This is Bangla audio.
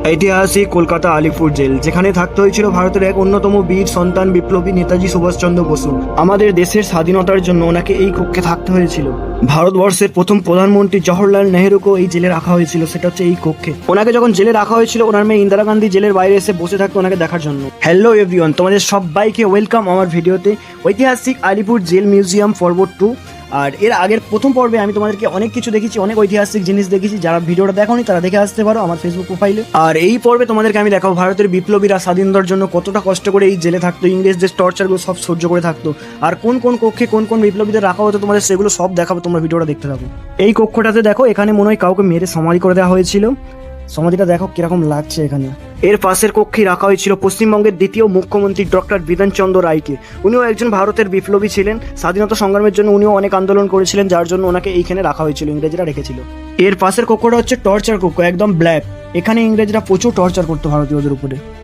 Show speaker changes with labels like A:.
A: ঐতিহাসিক কলকাতা আলিপুর জেল, যেখানে থাকতে হয়েছিল ভারতের এক অন্যতম বীর সন্তান বিপ্লবী নেতাজি সুভাষচন্দ্র বসু। আমাদের দেশের স্বাধীনতার জন্য ওনাকে এই কক্ষে থাকতে হয়েছিল। ভারতবর্ষের প্রথম প্রধানমন্ত্রী জওহরলাল নেহেরুকেও এই জেলে রাখা হয়েছিল, সেটা হচ্ছে এই কক্ষে। ওনাকে যখন জেলে রাখা হয়েছিল, ওনার মেয়ে ইন্দিরা গান্ধী জেলের বাইরে এসে বসে থাকতো ওনাকে দেখার জন্য। হ্যালো এভরিওয়ান, তোমাদের সবাইকে ওয়েলকাম আমার ভিডিওতে ঐতিহাসিক আলিপুর জেল মিউজিয়াম ফরওয়ার্ড 2। আর এর আগের প্রথম পর্বে আমি তোমাদেরকে অনেক কিছু দেখিয়েছি, অনেক ঐতিহাসিক জিনিস দেখেছি। যারা ভিডিওটা দেখোনি তারা দেখে আসতে পারো আমার ফেসবুক প্রোফাইলে। আর এই পর্বে তোমাদেরকে আমি দেখাবো ভারতের বিপ্লবীরা স্বাধীনতার জন্য কতটা কষ্ট করে এই জেলে থাকতো, ইংরেজদের টর্চারগুলো সব সহ্য করে থাকতো, আর কোন কোন কক্ষে কোন কোন বিপ্লবীদের রাখা হতো তোমাদের সেগুলো সব দেখাবো। তোমরা ভিডিওটা দেখতে থাকো। এই কক্ষটাতে দেখো, এখানে মনে হয় কাউকে মেরে সমাধি করে দেওয়া হয়েছিল। সমাধিটা দেখো কিরকম লাগছে এখানে। এর পাশের কক্ষে রাখা হয়েছিল পশ্চিমবঙ্গের দ্বিতীয় মুখ্যমন্ত্রী ডক্টর বিধানচন্দ্র রায়কে। উনিও একজন ভারতের বিপ্লবী ছিলেন, স্বাধীনতা সংগ্রামের জন্য উনিও অনেক আন্দোলন করেছিলেন, যার জন্য ওনাকে এইখানে রাখা হয়েছিল, ইংরেজরা রেখেছিল। এর পাশের কক্ষটা হচ্ছে টর্চার কক্ষ, একদম ব্ল্যাক। এখানে ইংরেজরা প্রচুর টর্চার করতো ভারতীয়দের উপরে।